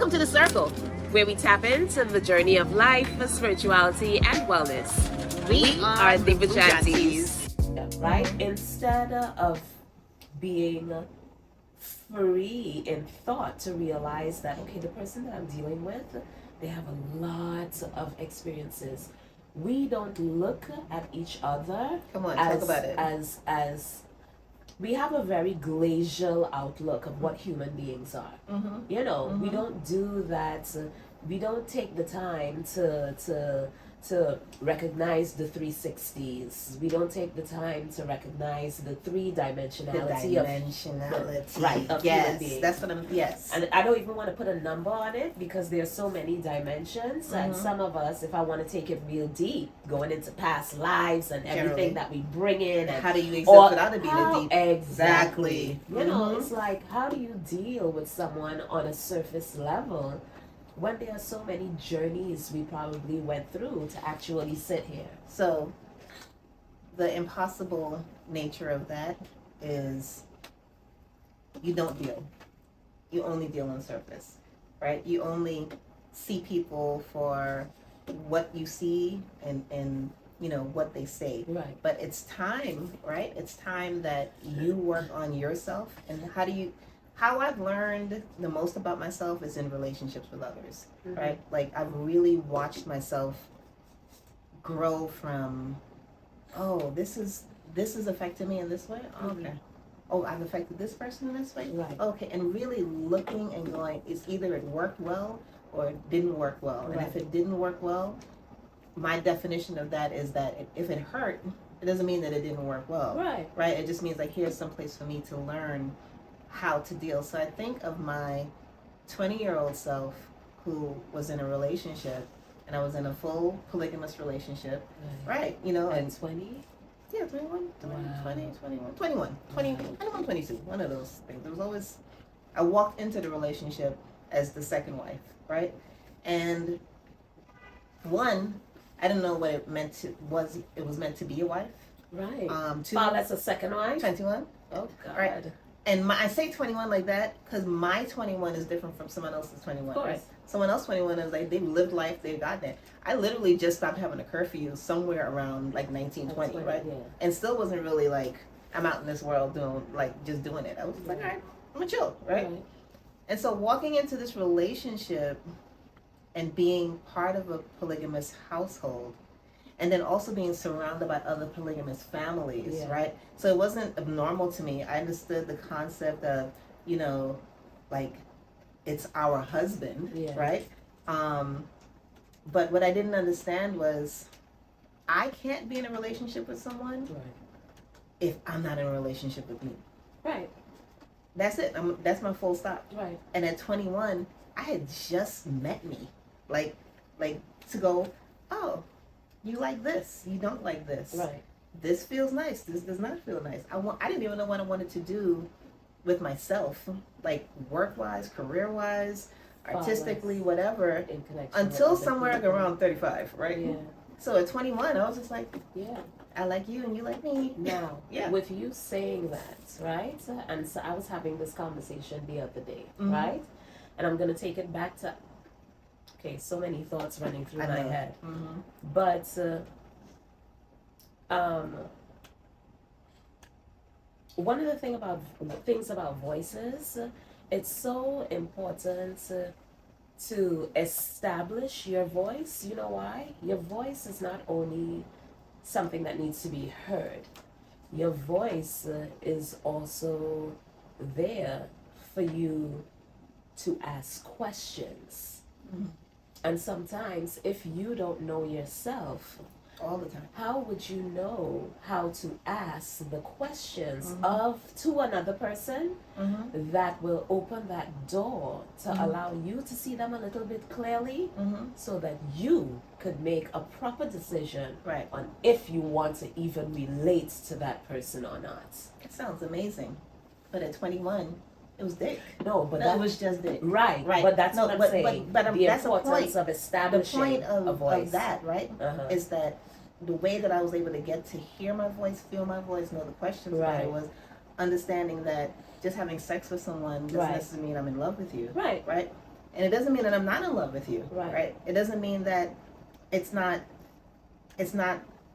Welcome to The Circle, where we tap into the journey of life, spirituality, and wellness. We are the BoujAunties. Right? Instead of being free in thought to realize that, okay, the person that I'm dealing with, they have a lot of experiences. We don't look at each other talk about it. as we have a very glacial outlook of what human beings are. Mm-hmm. We don't do that. We don't take the time to recognize the 360s. We don't take the time to recognize the three-dimensionality of human beings. That's what I'm. Yes, and I don't even want to put a number on it because there's so many dimensions, and some of us, if I want to take it real deep, going into past lives and everything that we bring in, and how do you exist without it being a deep? Exactly. It's like, how do you deal with someone on a surface level when there are so many journeys we probably went through to actually sit here? So the impossible nature of that is you don't deal. You only deal on surface, right? You only see people for what you see and what they say. Right. But it's time, right? It's time that you work on yourself. And how I've learned the most about myself is in relationships with others, right? Like, I've really watched myself grow from, this is affecting me in this way. Okay. Oh, I've affected this person in this way. Right. Okay. And really looking and going, it's either it worked well or it didn't work well. Right. And if it didn't work well, my definition of that is that if it hurt, it doesn't mean that it didn't work well. Right. Right. It just means like, here's some place for me to learn how to deal. So I think of my 20-year-old self who was in a relationship, and I was in a full polygamous relationship, right? And 20? Yeah, 21, 21, 22, one of those things. There was always, I walked into the relationship as the second wife, right? And one, I didn't know what it meant to, it was meant to be a wife. Right. Two, that's a second wife? 21. Oh, God. Right. And I say 21 like that because my 21 is different from someone else's 21. Of course. Right? Someone else 21 is like, they've lived life, they've got that. I literally just stopped having a curfew somewhere around like 1920, right? Yeah. And still wasn't really like, I'm out in this world just doing it. I was like, all right, I'm gonna chill, right? And so walking into this relationship and being part of a polygamous household, and then also being surrounded by other polygamous families, right? So it wasn't abnormal to me. I understood the concept of, like, it's our husband, right? But what I didn't understand was I can't be in a relationship with someone if I'm not in a relationship with me. Right. That's it. That's my full stop. Right. And at 21, I had just met me. Like to go, oh, you like this, you don't like this. Right. This feels nice, this does not feel nice. I didn't even know what I wanted to do with myself, like work-wise, career-wise, artistically, whatever, until somewhere like around 35, right? Yeah. So at 21, I was just like, yeah, I like you and you like me. Now, with you saying that, right? And so I was having this conversation the other day, right? And I'm going to take it back to, so many thoughts running through my head. But one of the things about voices, it's so important to establish your voice. You know why? Your voice is not only something that needs to be heard. Your voice is also there for you to ask questions. And sometimes if you don't know yourself, all the time, how would you know how to ask the questions to another person that will open that door to allow you to see them a little bit clearly, so that you could make a proper decision on if you want to even relate to that person or not. It sounds amazing, but at 21, it was dick. No, but that was just dick. Right. But that's what I'm saying. But the that's importance of establishing the point a voice. of that, right, is that the way that I was able to get to hear my voice, feel my voice, know the questions that it was understanding that just having sex with someone doesn't necessarily mean I'm in love with you. Right. Right? And it doesn't mean that I'm not in love with you, right? It doesn't mean that it's not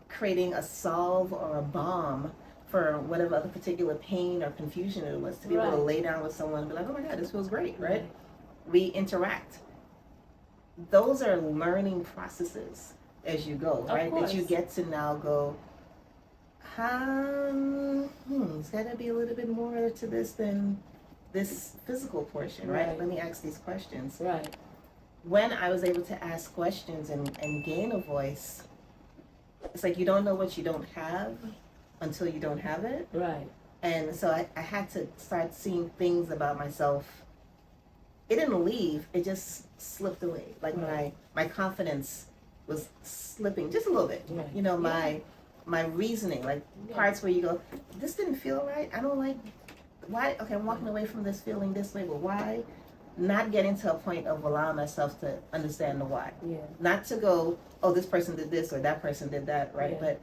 creating a solve or a bomb for whatever other particular pain or confusion it was, to be able to lay down with someone and be like, oh my God, this feels great, right? We interact. Those are learning processes as you go, right? That you get to now go, it's got to be a little bit more to this than this physical portion, right? Let me ask these questions. Right. When I was able to ask questions and gain a voice, it's like you don't know what you don't have until you don't have it. Right. And so I had to start seeing things about myself. It didn't leave, it just slipped away. Like my confidence was slipping just a little bit. Right. You know, my reasoning, like parts where you go, this didn't feel right. I don't like, why? Okay, I'm walking away from this feeling this way, but why? Not getting to a point of allowing myself to understand the why. Yeah. Not to go, oh, this person did this or that person did that, right? Yeah. But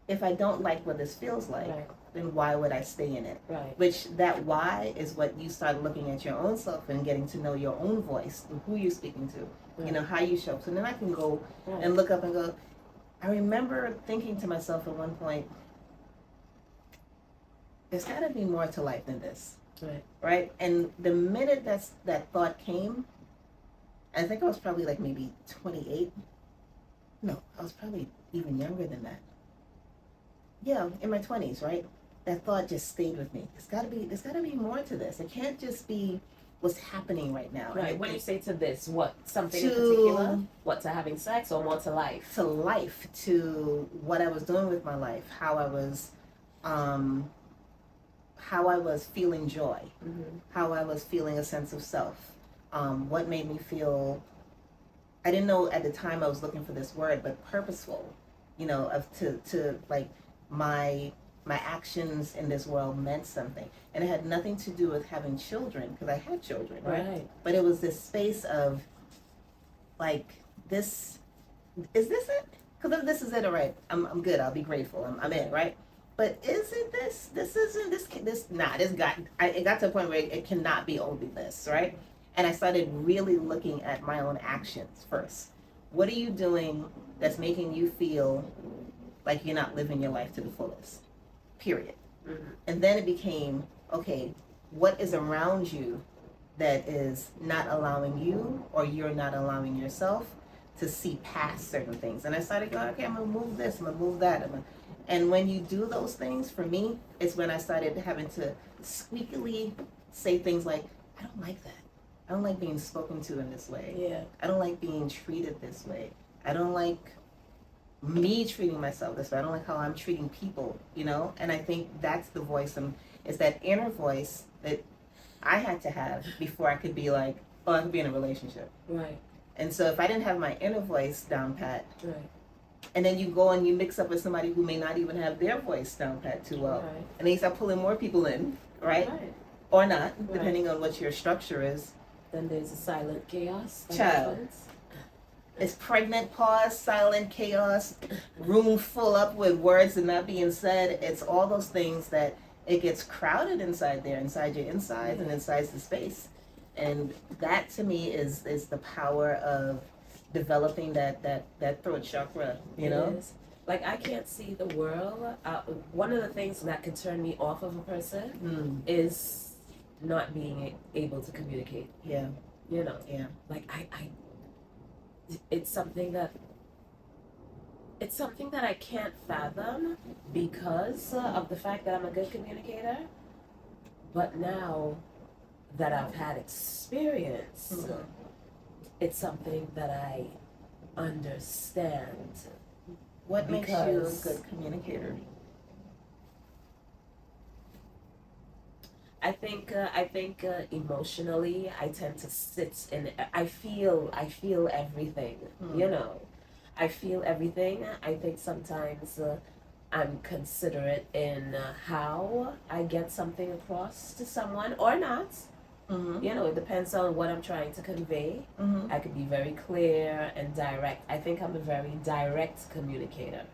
if I don't like what this feels like, then why would I stay in it? Right. Which that why is what you start looking at your own self and getting to know your own voice, who you're speaking to, you know, how you show up. So then I can go and look up and go, I remember thinking to myself at one point, there's got to be more to life than this. Right? And the minute that thought came, I think I was probably like maybe 28. No, I was probably even younger than that. Yeah, in my 20s, right? That thought just stayed with me. There's gotta be more to this. It can't just be what's happening right now. Right. When you say to this, what? Something in particular? What, to having sex or more to life? To life, to what I was doing with my life, how I was feeling joy, how I was feeling a sense of self, what made me feel, I didn't know at the time I was looking for this word, but purposeful, you know, to like my actions in this world meant something. And it had nothing to do with having children, because I had children, right? But it was this space of like, is this it? Because if this is it, all right, I'm good, I'll be grateful, I'm in, right? But is it this? It got to a point where it cannot be only this, right? And I started really looking at my own actions first. What are you doing that's making you feel like you're not living your life to the fullest? Period. And then it became, okay, what is around you that is not allowing you, or you're not allowing yourself to see past certain things? And I started going, okay, I'm gonna move this, I'm gonna move that, and when you do those things, for me, it's when I started having to squeakily say things like, I don't like that. I don't like being spoken to in this way. Yeah. I don't like being treated this way. I don't like me treating myself this way. I don't like how I'm treating people, you know? And I think that's the voice, is that inner voice that I had to have before I could be like, oh, I could be in a relationship. Right. And so if I didn't have my inner voice down pat, right. And then you go and you mix up with somebody who may not even have their voice down pat too well. Right. And then you start pulling more people in, right? Or not, depending on what your structure is. Then there's a silent chaos. Child. It's pregnant pause, silent chaos, room full up with words and not being said. It's all those things that it gets crowded inside there, inside your insides and inside the space. And that to me is the power of developing that throat chakra, you know? Like, I can't see the world. One of the things that could turn me off of a person is not being able to communicate. Yeah. You know? Yeah. Like, it's something that I can't fathom because of the fact that I'm a good communicator. But now that I've had experience, it's something that I understand. What makes you a good communicator? I think emotionally, I tend to sit in. I feel everything. You know, I feel everything. I think sometimes I'm considerate in how I get something across to someone or not. You know, it depends on what I'm trying to convey. I could be very clear and direct. I think I'm a very direct communicator.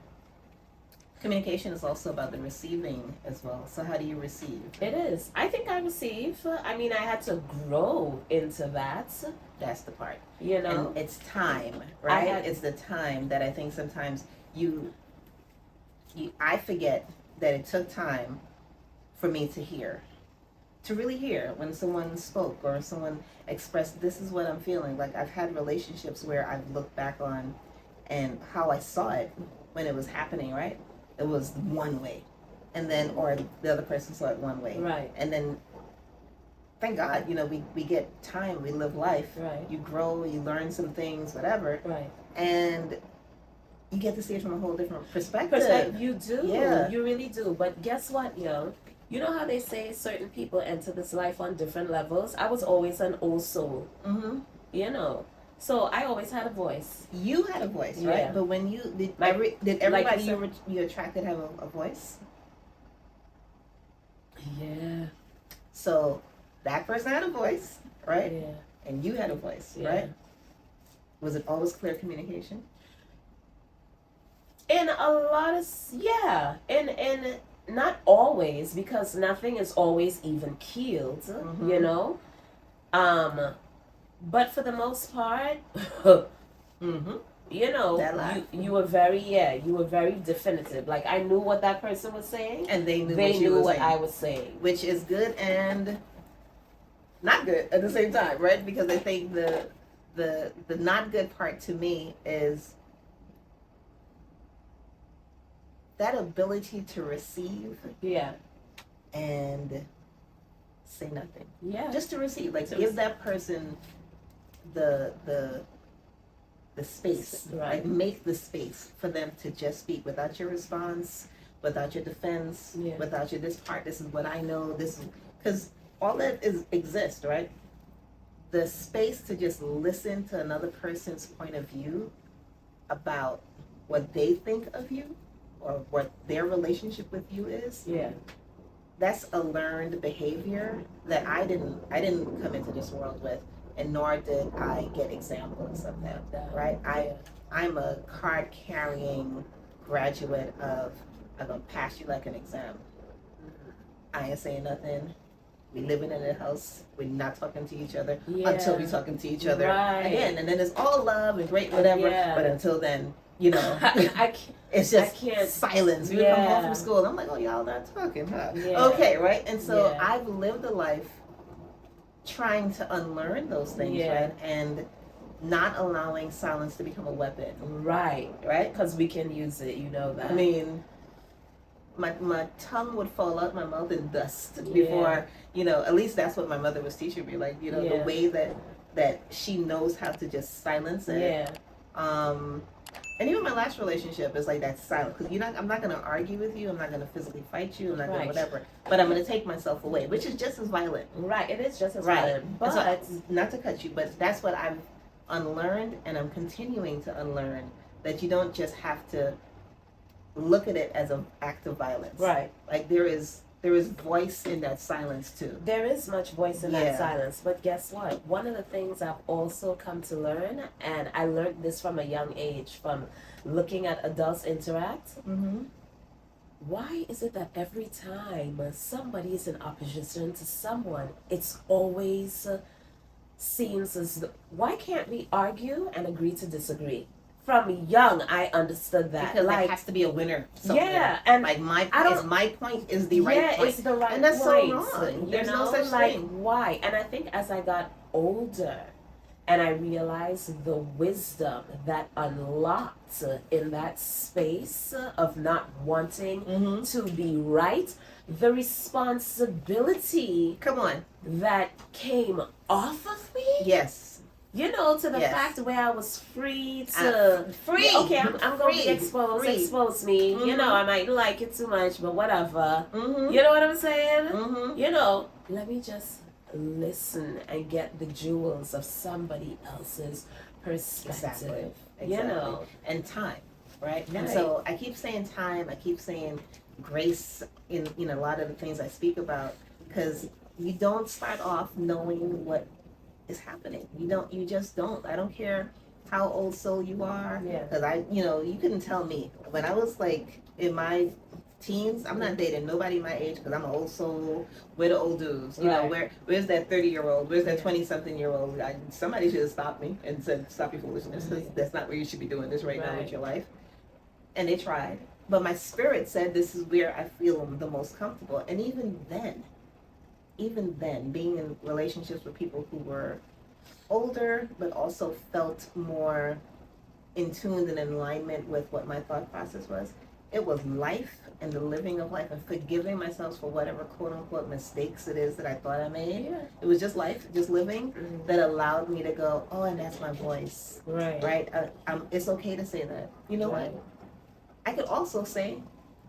Communication is also about the receiving as well. So how do you receive? It is. I think I receive. I mean, I had to grow into that. That's the part. You know? And it's time, right? It's the time that I think sometimes I forget that it took time for me to hear. To really hear when someone spoke or someone expressed, this is what I'm feeling. Like, I've had relationships where I've looked back on and how I saw it when it was happening, right? It was one way. And then, or the other person saw it one way. Right. And then, thank God, we get time, we live life. Right. You grow, you learn some things, whatever. Right. And you get to see it from a whole different perspective. You do. Yeah. You really do. But guess what, yo? You know how they say certain people enter this life on different levels? I was always an old soul. Mm-hmm. You know? So I always had a voice. You had a voice, right? Yeah. But when did everybody like you attracted have a voice? Yeah. So that person had a voice, right? Yeah. And you had a voice, Yeah. right? Was it always clear communication? In a lot of, yeah. In not always, because nothing is always even keeled, Mm-hmm. you know? But for the most part, Mm-hmm. you know, you were very definitive. Like, I knew what that person was saying, and they knew what I was saying, which is good and not good at the same time, right? Because I think the not good part to me is that ability to receive, yeah, and say nothing, yeah, just to receive, like, give that person the space, right? Like, make the space for them to just speak without your response, without your defense, Yeah. without your this is what I know, this is, because all that exists, right? The space to just listen to another person's point of view about what they think of you or what their relationship with you is. Yeah. That's a learned behavior that I didn't come into this world with, and nor did I get examples of that, right? I'm a card carrying graduate of, I'm gonna pass you like an exam. I ain't saying nothing. We living in a house. We're not talking to each other until we talking to each other again. And then it's all love and great whatever. Yeah. But until then, it's just silence. We come home from school. I'm like, oh, y'all not talking, huh? Yeah. Okay, right? And so I've lived a life trying to unlearn those things, right? And not allowing silence to become a weapon. Right. Right? Because we can use it, you know that. I mean, my tongue would fall out my mouth in dust before, at least that's what my mother was teaching me. Like, the way that she knows how to just silence it. Yeah. And even my last relationship is like that silence. Because I'm not going to argue with you. I'm not going to physically fight you. I'm not going to whatever. But I'm going to take myself away, which is just as violent. Right. It is just as violent. But so, not to cut you, but that's what I've unlearned, and I'm continuing to unlearn, that you don't just have to look at it as an act of violence. Right. Like, there is voice in that silence too. There is much voice in that silence. But guess what? One of the things I've also come to learn, and I learned this from a young age, from looking at adults interact. Mm-hmm. Why is it that every time somebody is in opposition to someone, it's always seems as though, why can't we argue and agree to disagree? From young, I understood that. Because there has to be a winner somewhere. Yeah, and like my point is the right point. Yeah, it's the right point. And that's so wrong. There's no such thing. Why? And I think as I got older, and I realized the wisdom that unlocked in that space of not wanting to be right, the responsibility that came off of me. Yes. To the fact where I was free to okay, I'm gonna be exposed. Expose me. I might like it too much, but whatever. You know what I'm saying? Let me just listen and get the jewels of somebody else's perspective. Exactly. And time, right? And so I keep saying time. I keep saying grace in a lot of the things I speak about, because you don't start off knowing what is happening. You just don't. I don't care how old soul you are, because you couldn't tell me when I was like in my teens, I'm not dating nobody my age because I'm an old soul. We're the old dudes. You know, where's that 30-year-old? Where's that 20-something-year-old? Somebody should have stopped me and said, stop your foolishness. That's not where you should be doing this right now with your life. And they tried. But my spirit said this is where I feel the most comfortable. And even then, being in relationships with people who were older, but also felt more in tune and in alignment with what my thought process was, it was life and the living of life and forgiving myself for whatever quote unquote mistakes it is that I thought I made. Yeah. It was just life, just living, that allowed me to go, oh, and that's my voice. Right. It's okay to say that. You know what? I could also say,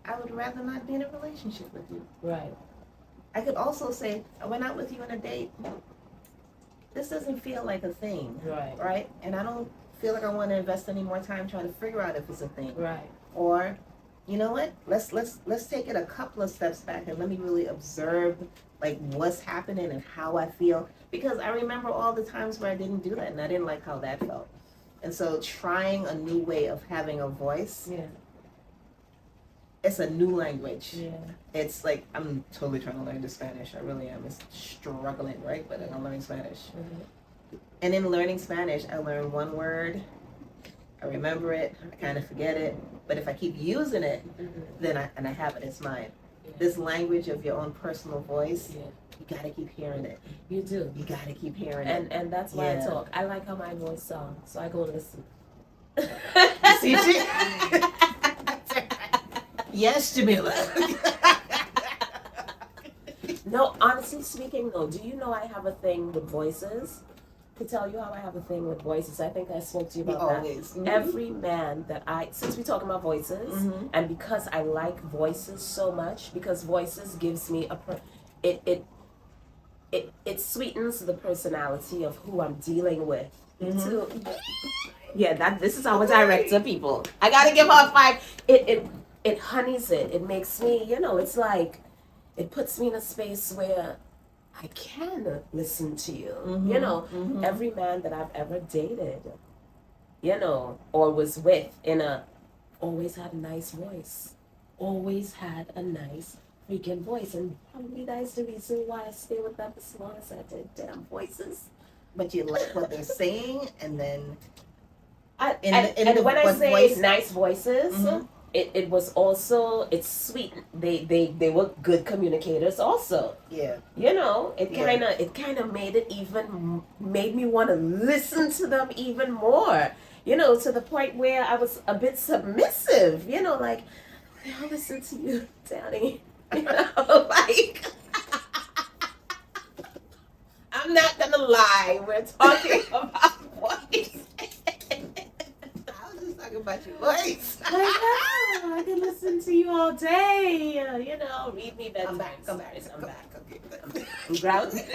I would rather not be in a relationship with you. Right. I could also say, I went out with you on a date. This doesn't feel like a thing. Right. And I don't feel like I want to invest any more time trying to figure out if it's a thing. Right. Or, you know what? Let's take it a couple of steps back and let me really observe like what's happening and how I feel. Because I remember all the times where I didn't do that and I didn't like how that felt. And so trying a new way of having a voice. Yeah. It's a new language. Yeah. It's like I'm totally trying to learn the Spanish. I really am. It's struggling, right? But I'm learning Spanish. Mm-hmm. And in learning Spanish, I learn one word. I remember it. I kind of forget it. But if I keep using it, then I have it. It's mine. Yeah. This language of your own personal voice. Yeah. You gotta keep hearing it. You do. You gotta keep hearing it. And that's why I talk. I like how my voice sounds, so I go listen. See, yes, Jameelah. No, honestly speaking, though, do you know I have a thing with voices? To tell you how I have a thing with voices, I think I spoke to you about that. Mm-hmm. Every man that since we're talking about voices, and because I like voices so much, because voices gives me it sweetens the personality of who I'm dealing with. Too. Yeah, this is how I direct to people. I gotta give her a 5. It honeys it. It makes me, it's like, it puts me in a space where I can listen to you. Every man that I've ever dated, or was with always had a nice voice. Always had a nice freaking voice. And probably that's the reason why I stay with them as long as I did. Damn voices. But you like what they're saying, and then... when I say nice voices... It was also, it's sweet. They were good communicators also. Yeah. It kind of made me want to listen to them even more. To the point where I was a bit submissive. Like, I'll listen to you, Danny. Like, I'm not gonna lie. We're talking about voice. About your voice. I can listen to you all day. Read me bedtime. I'm back. Okay, I'm grounded.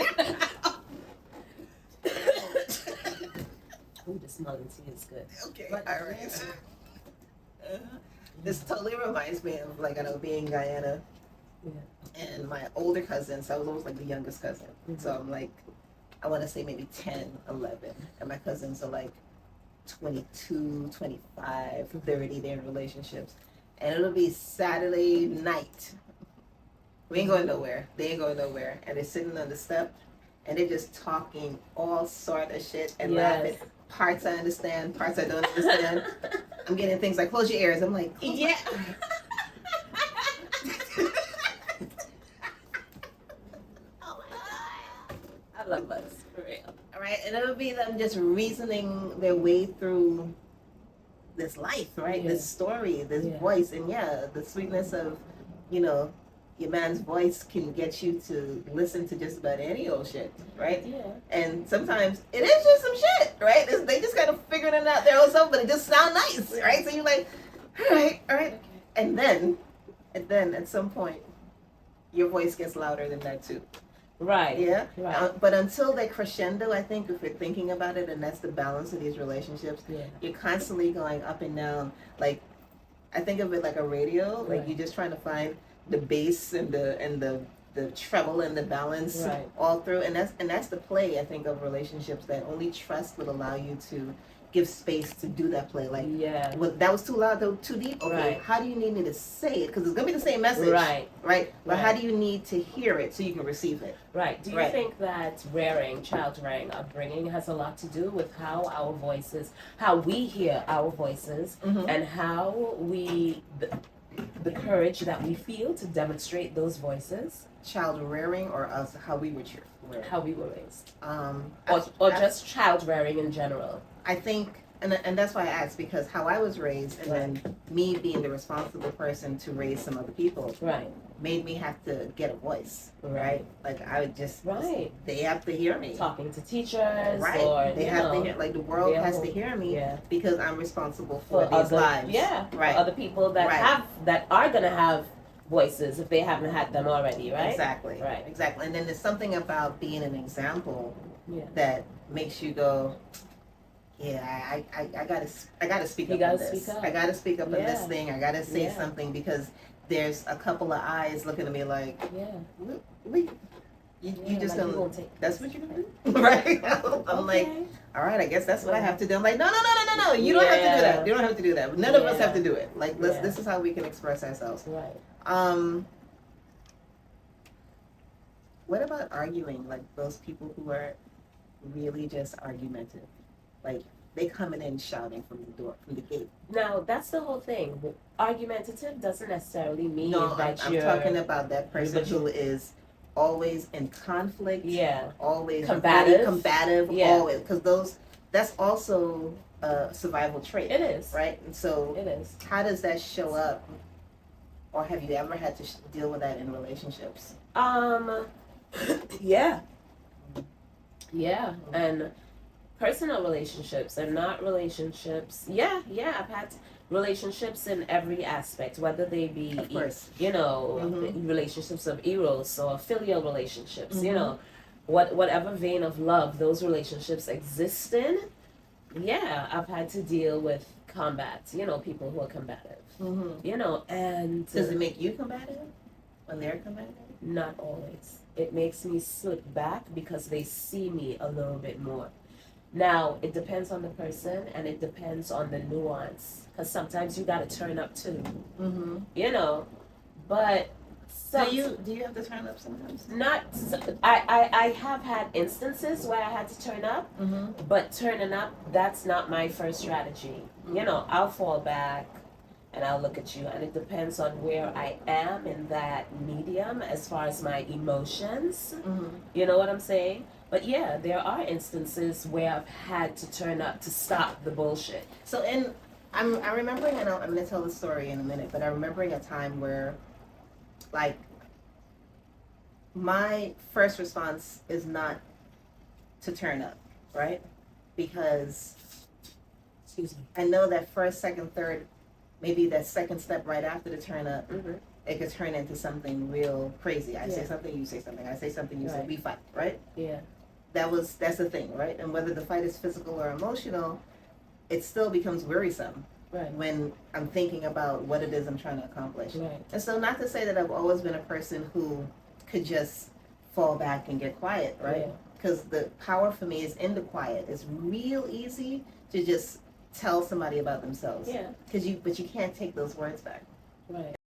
Ooh, the smelling tea is good. Okay, all right. This totally reminds me of being in Guyana, and my older cousins. I was always like the youngest cousin, so I'm like, I want to say maybe 10, 11, and my cousins are like 22, 25, 30, they're in relationships. And it'll be Saturday night. We ain't going nowhere. They ain't going nowhere. And they're sitting on the step and they're just talking all sort of shit and laughing. Parts I understand, parts I don't understand. I'm getting things like, close your ears. I'm like, yeah. Oh my God. I love us, for real. Right, and it'll be them just reasoning their way through this life, right? Yeah. This story, this voice, and the sweetness of, your man's voice can get you to listen to just about any old shit, right? Yeah. And sometimes it is just some shit, right? They just kind of figuring it out their own self, but it just sounds nice, right? So you're like, all right, okay. And then at some point, your voice gets louder than that too. Right. Yeah. Right. But until they crescendo, I think if you're thinking about it, and that's the balance of these relationships, you're constantly going up and down. Like, I think of it like a radio. Like you're just trying to find the bass and the the treble and the balance all through, and that's the play, I think, of relationships, that only trust would allow you to give space to do that play. Like, that was too loud, too deep. Okay, how do you need me to say it? Because it's gonna be the same message, right? But how do you need to hear it so you can receive it? Right. Do you think that child rearing, upbringing has a lot to do with how our voices, how we hear our voices, and how we, the courage that we feel to demonstrate those voices? Child rearing, or us, how we were raised? How we were raised. Or just child rearing in general. I think, and that's why I asked, because how I was raised, and then me being the responsible person to raise some other people, made me have to get a voice, right? Like, I would just, they have to hear me. Talking to teachers, or, they have to hear, like, the world has to hear me, because I'm responsible for these lives. For other people that that are gonna have voices if they haven't had them already, right? Exactly. Exactly. And then there's something about being an example that makes you go, I gotta speak up on this. I gotta speak up on this thing. I gotta say something, because there's a couple of eyes looking at me like, you just like don't. That's what you're gonna do, right? I'm like, all right, I guess that's what I have to do. I'm like, no. You don't have to do that. You don't have to do that. None of us have to do it. Like, this is how we can express ourselves. Right. What about arguing? Like, those people who are really just argumentative. Like, they coming in shouting from the door, from the gate. Now, that's the whole thing. Argumentative doesn't necessarily mean that I'm talking about that person who is always in conflict. Always combative. Always, because that's also a survival trait. It is. Right? And so, it is. How does that show up? Or have you ever had to deal with that in relationships? Yeah. And personal relationships and not relationships. I've had relationships in every aspect, whether they be, relationships of eros or filial relationships, whatever vein of love those relationships exist in. I've had to deal with combat, people who are combative, and does it make you combative when they're combative? Not always. It makes me slip back because they see me a little bit more. Now, it depends on the person, and it depends on the nuance, because sometimes you got to turn up too, but do you have to turn up sometimes? I have had instances where I had to turn up, but turning up, that's not my first strategy. I'll fall back and I'll look at you, and it depends on where I am in that medium as far as my emotions. You know what I'm saying? But there are instances where I've had to turn up to stop the bullshit. So I'm remembering, and I'm going to tell the story in a minute, but I'm remembering a time where, like, my first response is not to turn up, right? Because I know that first, second, third, maybe that second step right after the turn up, it could turn into something real crazy. I say something, you say something. I say something, you say, we fight, right? That's the thing, right? And whether the fight is physical or emotional, it still becomes wearisome when I'm thinking about what it is I'm trying to accomplish. And so, not to say that I've always been a person who could just fall back and get quiet, right? Because the power for me is in the quiet. It's real easy to just tell somebody about themselves. But you can't take those words back.